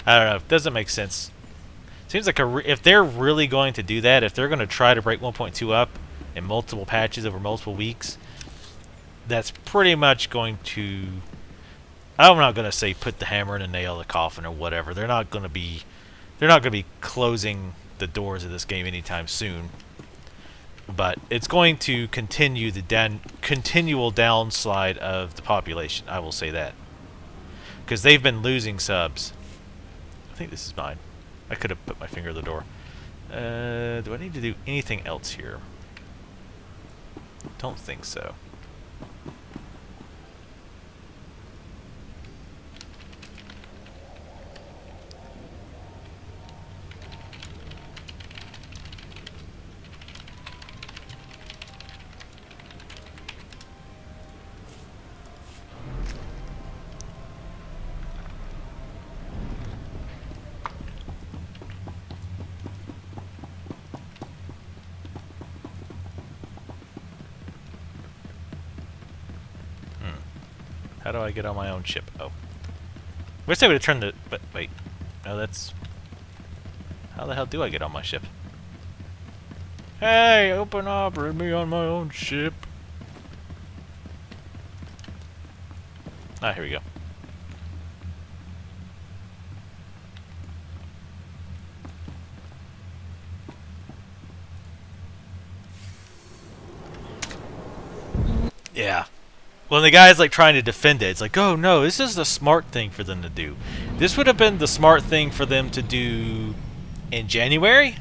I don't know. It doesn't make sense. Seems like if they're really going to do that, if they're going to try to break 1.2 up in multiple patches over multiple weeks, that's pretty much going to... I'm not going to say put the hammer in the nail of the coffin or whatever. They're not going to be closing the doors of this game anytime soon. But it's going to continue the continual downslide of the population. I will say that. Because they've been losing subs. I think this is mine. I could have put my finger in the door. Do I need to do anything else here? Don't think so. How do I get on my own ship? Oh. Wish I would have turned the... But, wait. No, that's... How the hell do I get on my ship? Hey, open up, let me on my own ship. Ah, here we go. Yeah. When the guy's like trying to defend it, it's like, oh no, this is the smart thing for them to do. This would have been the smart thing for them to do in January,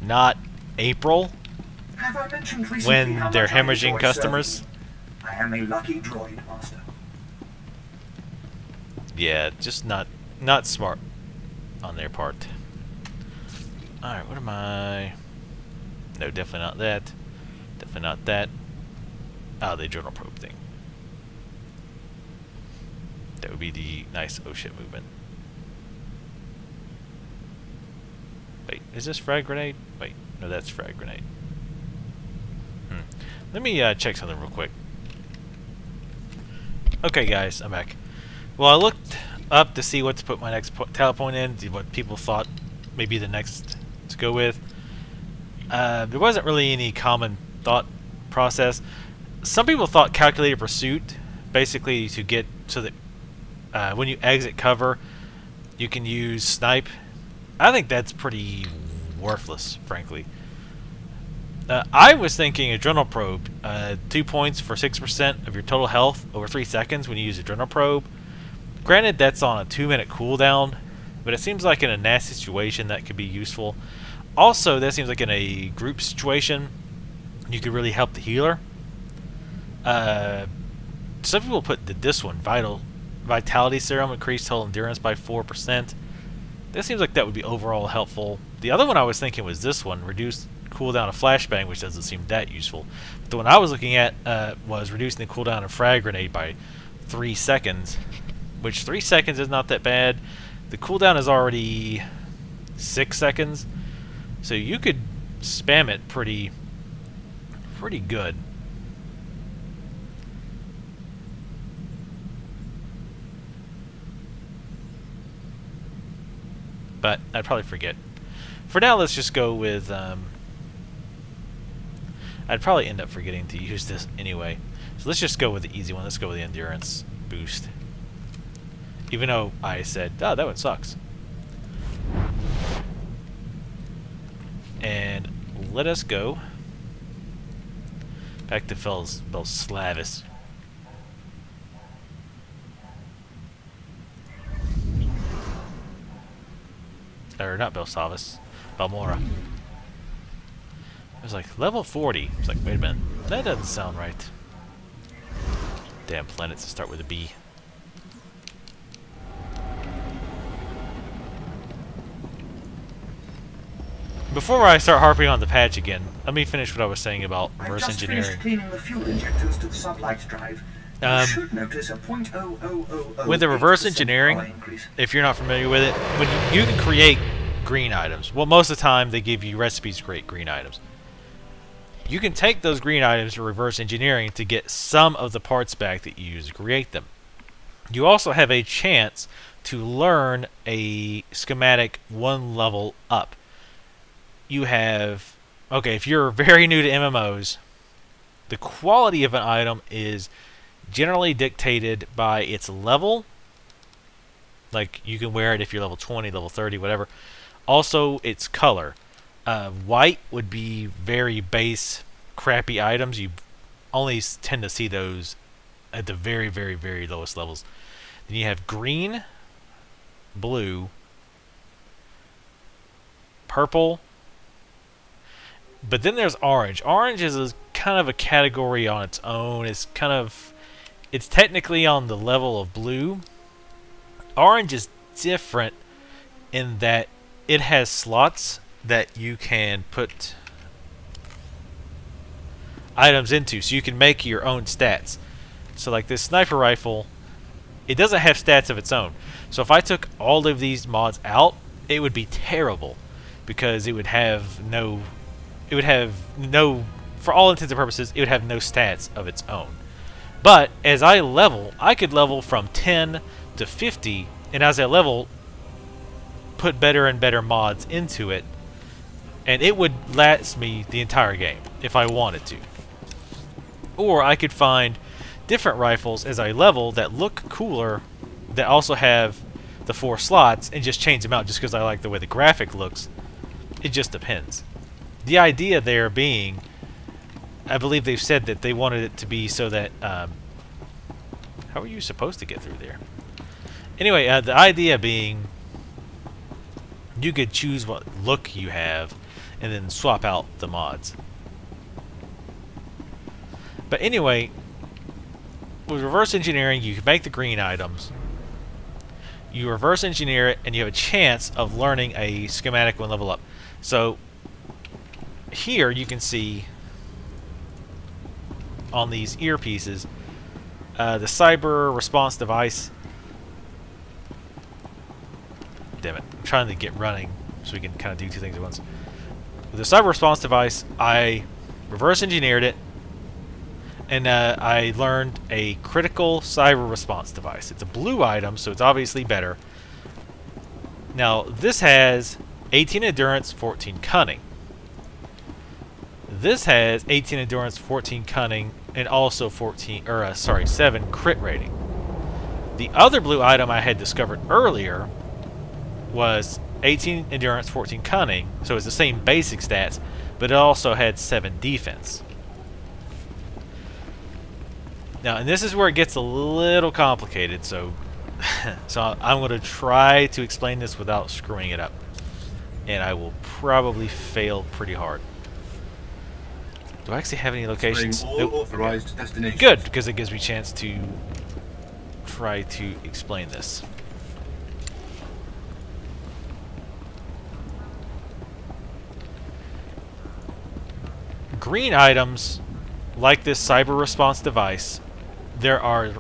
not April, when they're hemorrhaging customers. I am a lucky droid master. Yeah, just not smart on their part. Alright, what am I... No, definitely not that. Definitely not that. Oh, the journal probe thing. That would be the nice oh shit movement. Wait, is this frag grenade? Wait, no, that's frag grenade. Let me check something real quick. Okay, guys, I'm back. Well, I looked up to see what to put my next talent point in, what people thought maybe the next to go with. There wasn't really any common thought process. Some people thought calculated pursuit, basically to get so that when you exit cover, you can use snipe. I think that's pretty worthless, frankly. I was thinking adrenal probe, 2 points for 6% of your total health over 3 seconds when you use adrenal probe. Granted, that's on a 2-minute cooldown, but it seems like in a nasty situation that could be useful. Also, that seems like in a group situation, you could really help the healer. Some people put this one, Vitality Serum, increased total endurance by 4%. That seems like that would be overall helpful. The other one I was thinking was this one, reduced cooldown of Flashbang, which doesn't seem that useful. But the one I was looking at was reducing the cooldown of Frag Grenade by 3 seconds, which 3 seconds is not that bad. The cooldown is already 6 seconds, so you could spam it pretty good. But I'd probably forget. For now, let's just go with... I'd probably end up forgetting to use this anyway. So let's just go with the easy one. Let's go with the endurance boost. Even though I said, oh, that one sucks. And let us go back to Belslavis. Or not Belsavis, Balmora. It was like level 40. It's like, wait a minute, that doesn't sound right. Damn planets that start with a B. Before I start harping on the patch again, let me finish what I was saying about reverse engineering. I've just finished cleaning the fuel injectors to the sublight drive. You should notice a .0000 with the reverse engineering, if you're not familiar with it, when you can create green items. Well, most of the time they give you recipes to create green items. You can take those green items to reverse engineering to get some of the parts back that you use to create them. You also have a chance to learn a schematic one level up. You have, okay, if you're very new to MMOs, the quality of an item is generally dictated by its level. Like, you can wear it if you're level 20, level 30, whatever. Also, its color. White would be very base, crappy items. You only tend to see those at the very, very, very lowest levels. Then you have green, blue, purple, but then there's orange. Orange is kind of a category on its own. It's technically on the level of blue. Orange is different in that it has slots that you can put items into, so you can make your own stats. So like this sniper rifle, it doesn't have stats of its own. So if I took all of these mods out, it would be terrible, because it would have no, for all intents and purposes, it would have no stats of its own. But as I level, I could level from 10 to 50, and as I level, put better and better mods into it, and it would last me the entire game if I wanted to. Or I could find different rifles as I level that look cooler, that also have the 4 slots, and just change them out just because I like the way the graphic looks. It just depends. The idea there being, I believe they've said that they wanted it to be so that how are you supposed to get through there? Anyway, the idea being you could choose what look you have and then swap out the mods. But anyway, with reverse engineering, you can make the green items. You reverse engineer it, and you have a chance of learning a schematic when level up. So here you can see on these earpieces the cyber response device. Damn it, I'm trying to get running so we can kind of do two things at once. With the cyber response device, I reverse engineered it, and I learned a critical cyber response device. It's a blue item, so it's obviously better. Now, this has 18 endurance, 14 cunning. This has 18 endurance, 14 cunning, and also 7 crit rating. The other blue item I had discovered earlier was 18 endurance, 14 cunning, so it's the same basic stats, but it also had 7 defense. Now, and this is where it gets a little complicated, so I'm going to try to explain this without screwing it up, and I will probably fail pretty hard. Do I actually have any locations? Nope. Authorized destination. Good, because it gives me a chance to try to explain this. Green items, like this cyber response device, there are,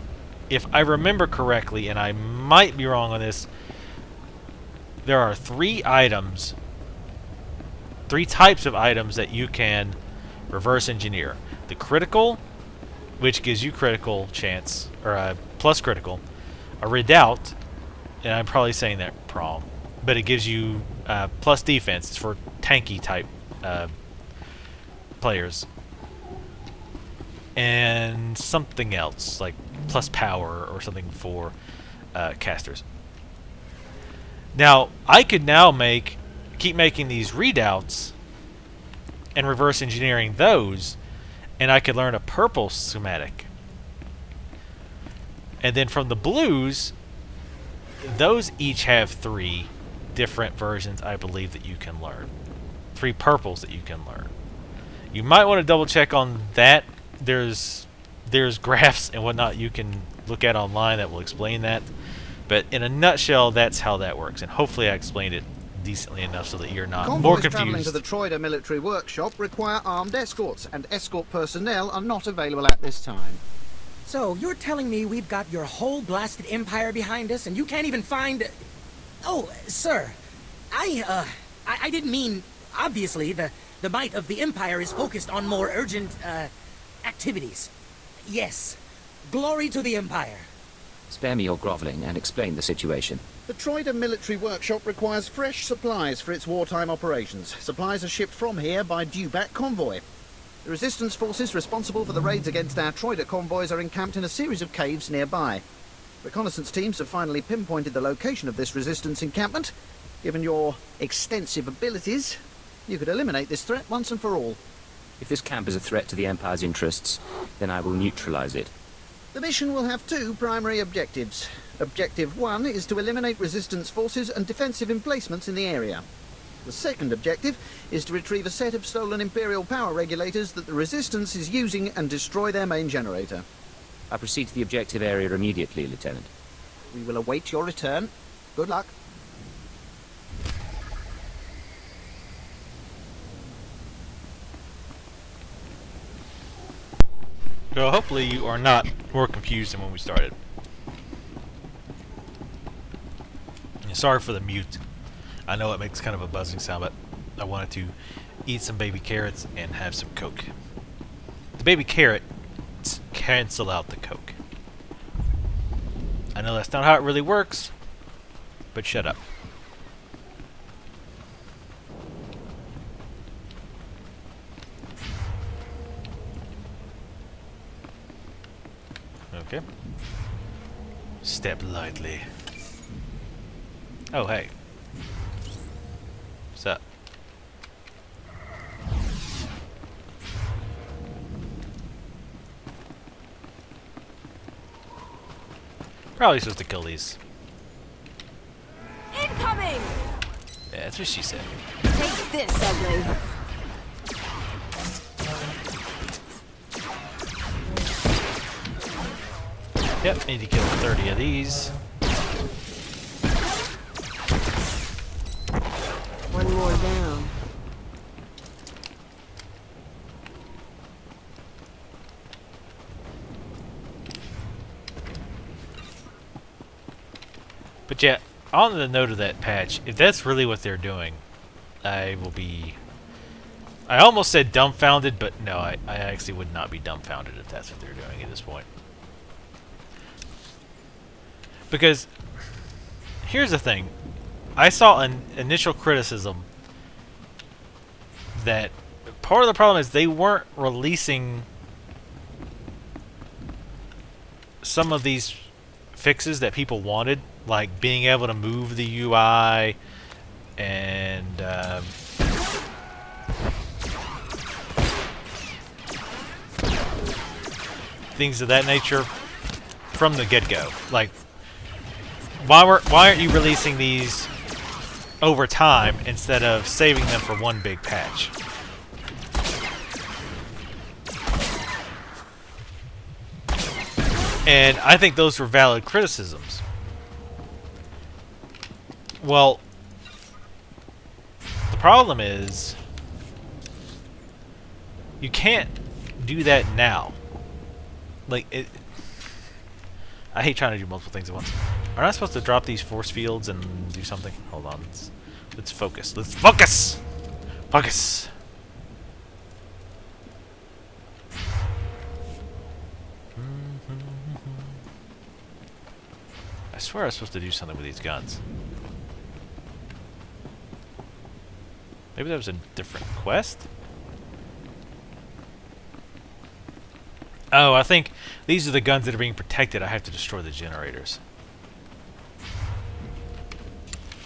if I remember correctly, and I might be wrong on this, there are 3 items, 3 types of items that you can reverse engineer. The critical, which gives you critical chance, or plus critical. A redoubt, and I'm probably saying that wrong, but it gives you plus defense. It's for tanky type players. And something else, like plus power or something for casters. Now, I could now keep making these redoubts and reverse engineering those, and I could learn a purple schematic. And then from the blues, those each have 3 different versions, I believe, that you can learn. 3 purples that you can learn. You might want to double check on that. There's graphs and whatnot you can look at online that will explain that. But in a nutshell, that's how that works. And hopefully I explained it decently enough so that you're not more confused. Traveling to the Troida military workshop require armed escorts, and escort personnel are not available at this time. So, you're telling me we've got your whole blasted empire behind us, and you can't even find... Oh, sir, I didn't mean... Obviously, the might of the empire is focused on more urgent, activities. Yes, glory to the empire. Spare me your groveling and explain the situation. The Troida military workshop requires fresh supplies for its wartime operations. Supplies are shipped from here by dewback convoy. The resistance forces responsible for the raids against our Troida convoys are encamped in a series of caves nearby. Reconnaissance teams have finally pinpointed the location of this resistance encampment. Given your extensive abilities, you could eliminate this threat once and for all. If this camp is a threat to the Empire's interests, then I will neutralize it. The mission will have two primary objectives. Objective 1 is to eliminate resistance forces and defensive emplacements in the area. The second objective is to retrieve a set of stolen Imperial power regulators that the Resistance is using and destroy their main generator. I proceed to the objective area immediately, Lieutenant. We will await your return. Good luck. Well, hopefully you are not more confused than when we started. And sorry for the mute. I know it makes kind of a buzzing sound, but I wanted to eat some baby carrots and have some Coke. The baby carrots cancel out the Coke. I know that's not how it really works, but shut up. Okay. Step lightly. Oh, hey. What's up? Probably supposed to kill these. Incoming! Yeah, that's what she said. Take this, ugly. Yep, need to kill 30 of these. One more down. But yeah, on the note of that patch, if that's really what they're doing, I will be... I almost said dumbfounded, but no, I actually would not be dumbfounded if that's what they're doing at this point. Because, here's the thing. I saw an initial criticism that part of the problem is they weren't releasing some of these fixes that people wanted, like being able to move the UI and things of that nature from the get-go. Like, why aren't you releasing these over time instead of saving them for one big patch? And I think those were valid criticisms. Well, the problem is you can't do that now. Like, I hate trying to do multiple things at once. Aren't I supposed to drop these force fields and do something? Hold on. Let's focus. Let's focus! Focus! I swear I was supposed to do something with these guns. Maybe that was a different quest? Oh, I think these are the guns that are being protected. I have to destroy the generators.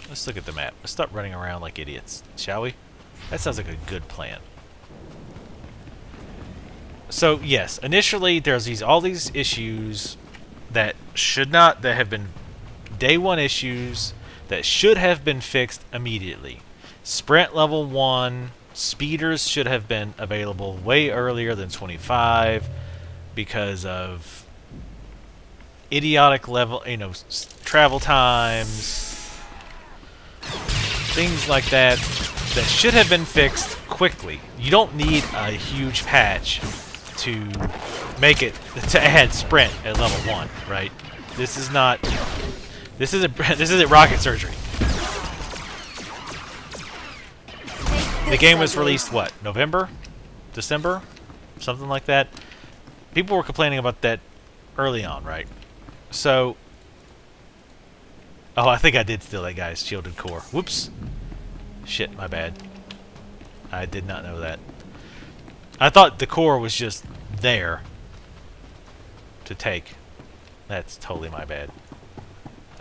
Let's look at the map. Let's stop running around like idiots, shall we? That sounds like a good plan. So, yes, initially there's all these issues that that have been day one issues that should have been fixed immediately. Sprint level 1, speeders should have been available way earlier than 25 because of idiotic level, travel times, things like that should have been fixed quickly. You don't need a huge patch to make it to add sprint at level 1, right? This isn't rocket surgery. The game was released what? November? December? Something like that. People were complaining about that early on, right? So Oh, I think I did steal that guy's shielded core. Whoops. Shit, my bad. I did not know that. I thought the core was just there to take. That's totally my bad.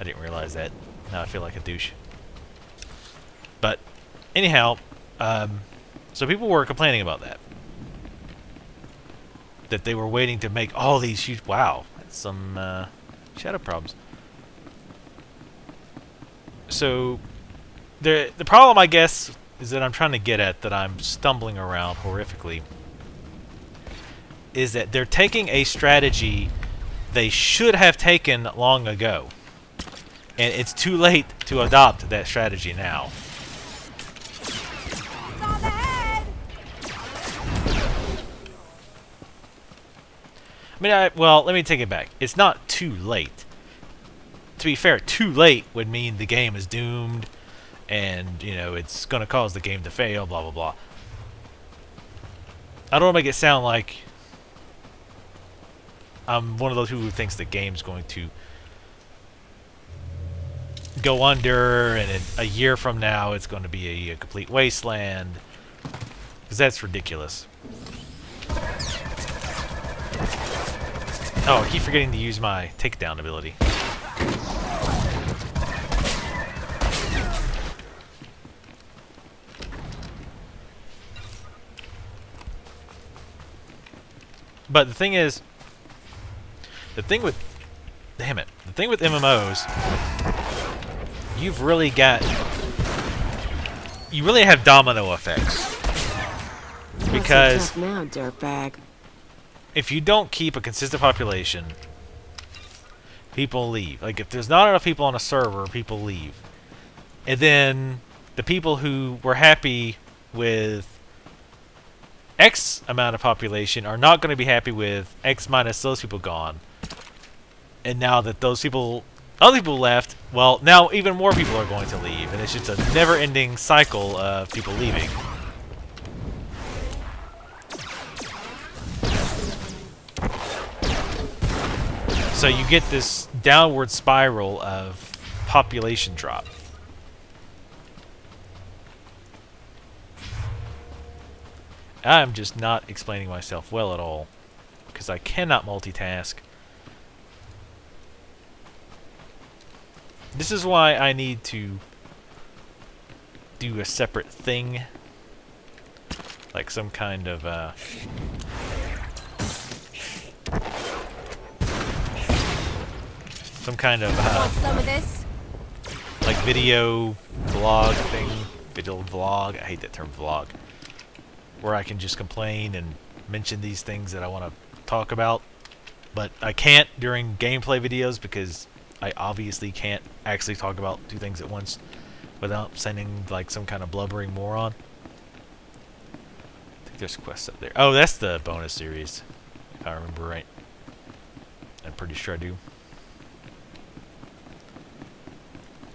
I didn't realize that. Now I feel like a douche. But anyhow, so people were complaining about that. That they were waiting to make all these huge... Wow, that's some shadow problems. So the problem, I guess, is that I'm trying to get at, that I'm stumbling around horrifically, is that they're taking a strategy they should have taken long ago. And it's too late to adopt that strategy now. I mean, well, let me take it back. It's not too late. To be fair, too late would mean the game is doomed and, you know, it's going to cause the game to fail, blah, blah, blah. I don't want to make it sound like I'm one of those people who thinks the game's going to go under and in a year from now it's going to be a complete wasteland. Because that's ridiculous. Oh, I keep forgetting to use my takedown ability. But the thing is, the thing with MMOs, you really have domino effects. Because now, dirtbag. If you don't keep a consistent population, people leave. Like, if there's not enough people on a server, people leave. And then the people who were happy with X amount of population are not going to be happy with X minus those people gone. And now that those people, other people left, well, now even more people are going to leave. And it's just a never-ending cycle of people leaving. So you get this downward spiral of population drop. I'm just not explaining myself well at all, because I cannot multitask. This is why I need to do a separate thing, like some kind of Some of this? like video vlog thing, video vlog. I hate that term, vlog. Where I can just complain and mention these things that I want to talk about, but I can't during gameplay videos because I obviously can't actually talk about two things at once without sounding like some kind of blubbering moron. I think there's quests up there. Oh, that's the bonus series, if I remember right. I'm pretty sure I do.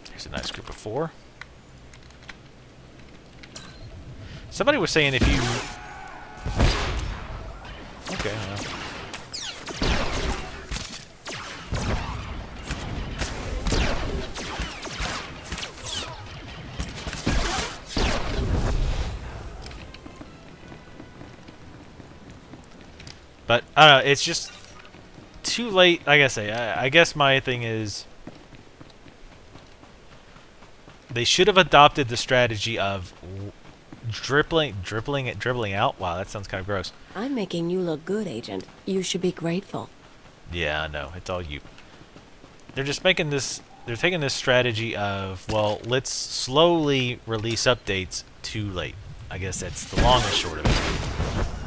Here's a nice group of 4. Somebody was saying if you... Okay, well. But, I don't know, it's just too late. Like I say, I guess my thing is they should have adopted the strategy of dribbling out. Wow, that sounds kind of gross. I'm making you look good, Agent. You should be grateful. Yeah, I know. It's all you. They're just making this... They're taking this strategy of, well, let's slowly release updates too late. I guess that's the long and short of it.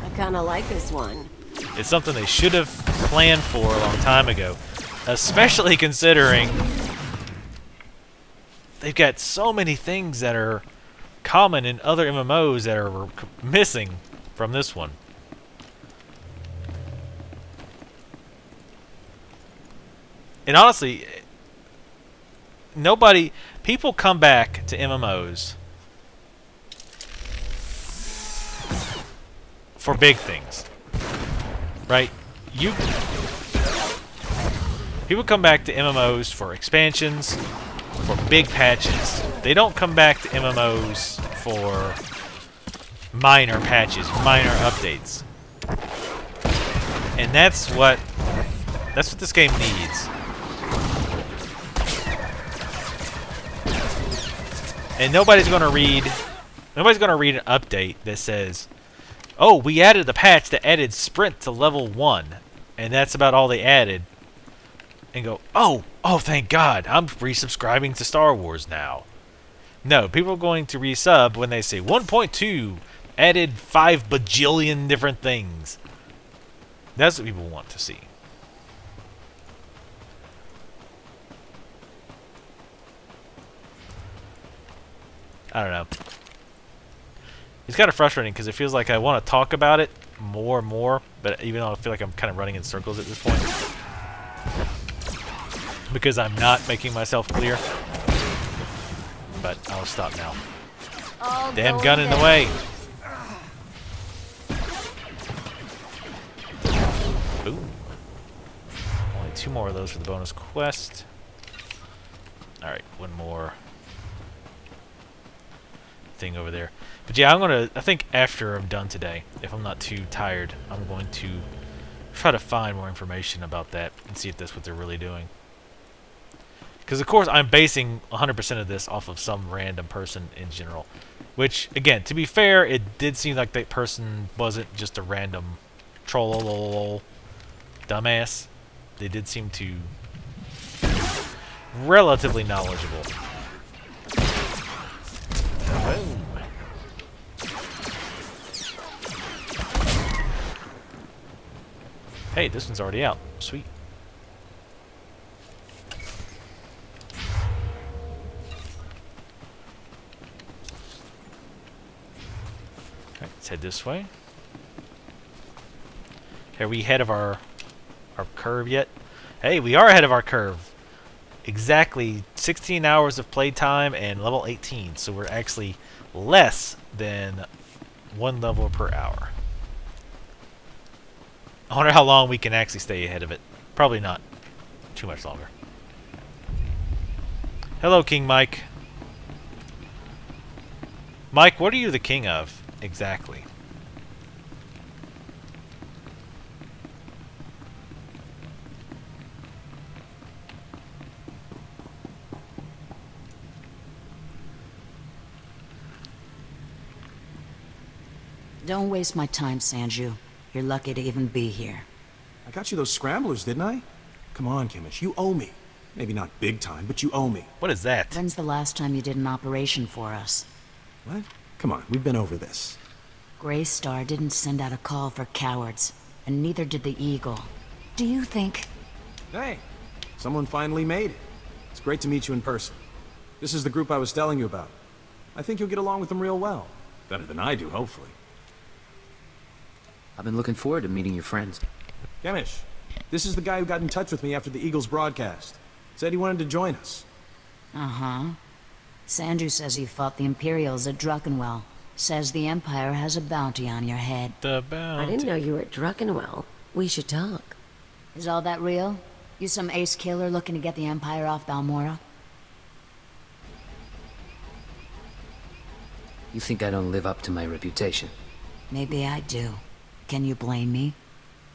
I kinda like this one. It's something they should have planned for a long time ago. Especially considering they've got so many things that are common in other MMOs that are missing from this one. And honestly, people come back to MMOs for big things, right? People come back to MMOs for expansions, for big patches. They don't come back to MMOs for minor patches, minor updates. And that's what this game needs. And nobody's gonna read an update that says, "Oh, we added a patch that added sprint to level 1," and that's about all they added. And go, "Oh, thank God, I'm resubscribing to Star Wars now." No, people are going to resub when they say 1.2 added 5 bajillion different things. That's what people want to see. I don't know. It's kind of frustrating because it feels like I want to talk about it more and more, but even though I feel like I'm kind of running in circles at this point. Because I'm not making myself clear. But I'll stop now. Damn gun in the way! Boom. Only 2 more of those for the bonus quest. Alright, 1 more thing over there. But yeah, I think after I'm done today, if I'm not too tired, I'm going to try to find more information about that and see if that's what they're really doing. Because of course I'm basing 100% of this off of some random person in general. Which, again, to be fair, it did seem like that person wasn't just a random troll dumbass. They did seem to be relatively knowledgeable. Boom. Hey, this one's already out. Sweet. Alright, let's head this way. Are we ahead of our curve yet? Hey, we are ahead of our curve. Exactly 16 hours of playtime and level 18. So we're actually less than 1 level per hour. I wonder how long we can actually stay ahead of it. Probably not too much longer. Hello, King Mike. Mike, what are you the king of, exactly? Don't waste my time, Sanju. You're lucky to even be here. I got you those scramblers, didn't I? Come on, Kimmish, you owe me. Maybe not big time, but you owe me. What is that? When's the last time you did an operation for us? What? Come on, we've been over this. Grey Star didn't send out a call for cowards, and neither did the Eagle. Do you think... Hey, someone finally made it. It's great to meet you in person. This is the group I was telling you about. I think you'll get along with them real well. Better than I do, hopefully. I've been looking forward to meeting your friends. Gemish, this is the guy who got in touch with me after the Eagles broadcast. Said he wanted to join us. Uh-huh. Sanju says you fought the Imperials at Druckenwell. Says the Empire has a bounty on your head. The bounty. I didn't know you were at Druckenwell. We should talk. Is all that real? You some ace killer looking to get the Empire off Balmora? You think I don't live up to my reputation? Maybe I do. Can you blame me?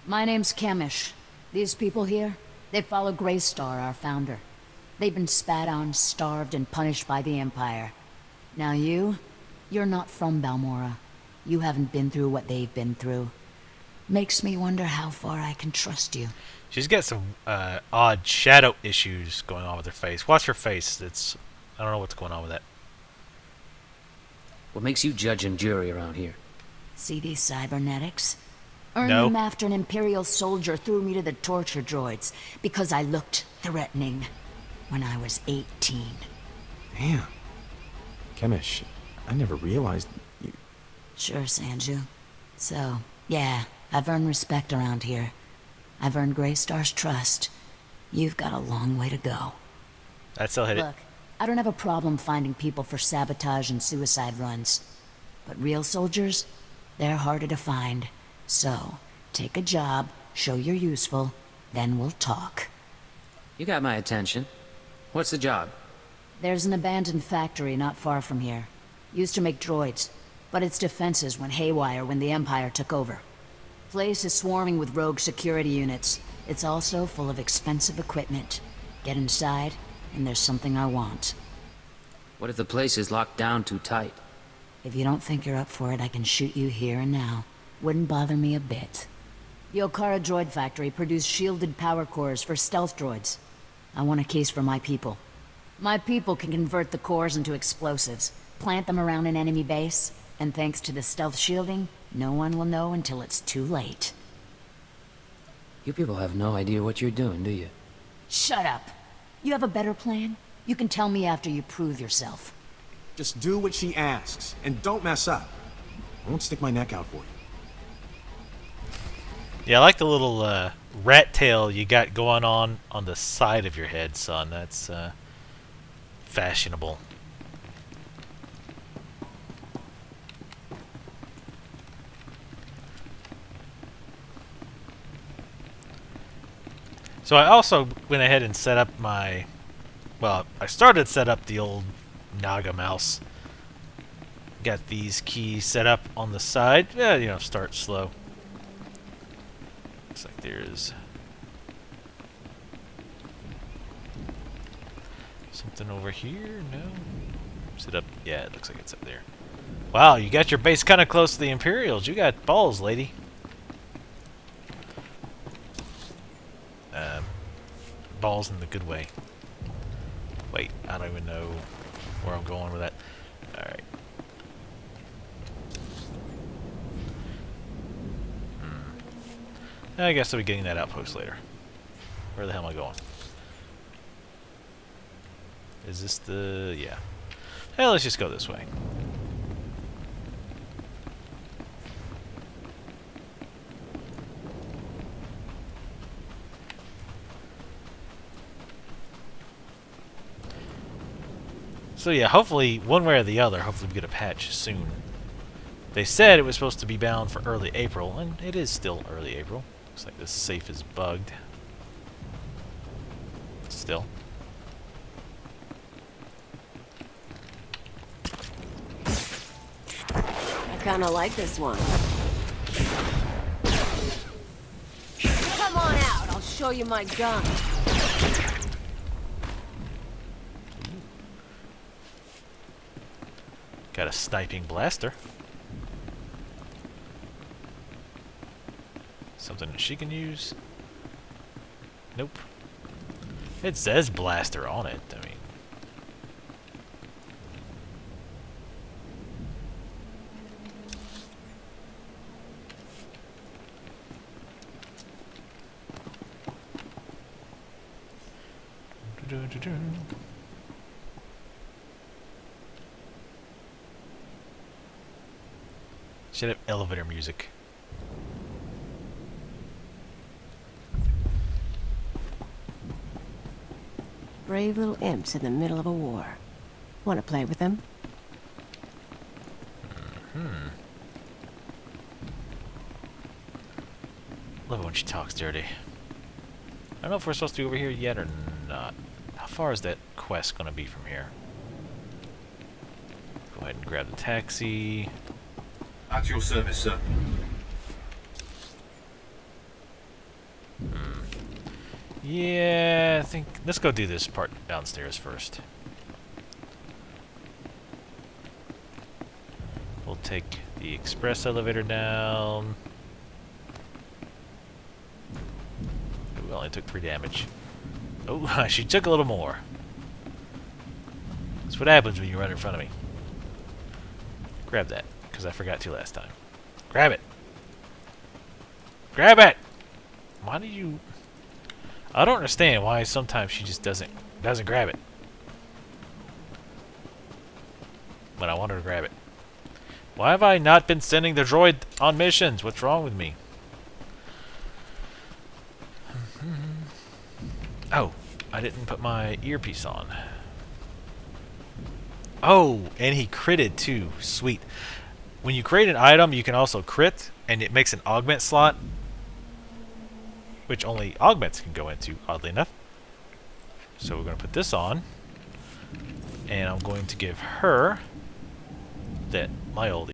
My name's Kemish. These people here, they follow Grey Star, our founder. They've been spat on, starved, and punished by the Empire. Now you're not from Balmora. You haven't been through what they've been through. Makes me wonder how far I can trust you. She's got some odd shadow issues going on with her face. Watch her face. I don't know what's going on with that. What makes you judge and jury around here? See these cybernetics? Earned No. them after an Imperial soldier threw me to the torture droids because I looked threatening when I was 18. Damn. Kemish, I never realized you... Sure, Sanju. So, yeah, I've earned respect around here. I've earned Grey Star's trust. You've got a long way to go. I'd still hit it. Look, I don't have a problem finding people for sabotage and suicide runs. But real soldiers, they're harder to find. So, take a job, show you're useful, then we'll talk. You got my attention. What's the job? There's an abandoned factory not far from here. Used to make droids, but its defenses went haywire when the Empire took over. Place is swarming with rogue security units. It's also full of expensive equipment. Get inside, and there's something I want. What if the place is locked down too tight? If you don't think you're up for it, I can shoot you here and now. Wouldn't bother me a bit. The Okara Droid Factory produced shielded power cores for stealth droids. I want a case for my people. My people can convert the cores into explosives, plant them around an enemy base, and thanks to the stealth shielding, no one will know until it's too late. You people have no idea what you're doing, do you? Shut up. You have a better plan? You can tell me after you prove yourself. Just do what she asks, and don't mess up. I won't stick my neck out for you. Yeah, I like the little rat tail you got going on the side of your head, son. That's fashionable. So I also went ahead and set up my... Well, I started to set up the old Naga mouse. Got these keys set up on the side. Yeah, you know, start slow. Looks like there's something over here. No? Is it up? Yeah, it looks like it's up there. Wow, you got your base kind of close to the Imperials. You got balls, lady. Balls in the good way. Wait, I don't even know where I'm going with that. Alright. I guess I'll be getting that outpost later. Where the hell am I going? Is this the... yeah. Hey, let's just go this way. So yeah, hopefully, one way or the other, hopefully we get a patch soon. They said it was supposed to be bound for early April, and it is still early April. Looks like this safe is bugged. Still. I kinda like this one. Come on out, I'll show you my gun. Got a sniping blaster. Something that she can use? Nope. It says blaster on it, I mean. Should have elevator music. Brave little imps in the middle of a war. Want to play with them? Love it when she talks dirty. I don't know if we're supposed to be over here yet or not. How far is that quest going to be from here? Go ahead and grab the taxi. At your service, sir. Yeah, I think... let's go do this part downstairs first. We'll take the express elevator down. We only took 3 damage. Oh, she took a little more. That's what happens when you run in front of me. Grab that, because I forgot to last time. Grab it! Grab it! Why do you... I don't understand why sometimes she just doesn't grab it. But I want her to grab it. Why have I not been sending the droid on missions? What's wrong with me? Oh, I didn't put my earpiece on. Oh, and he critted too. Sweet. When you create an item, you can also crit, and it makes an augment slot, which only augments can go into, oddly enough. So we're going to put this on. And I'm going to give her that my oldie.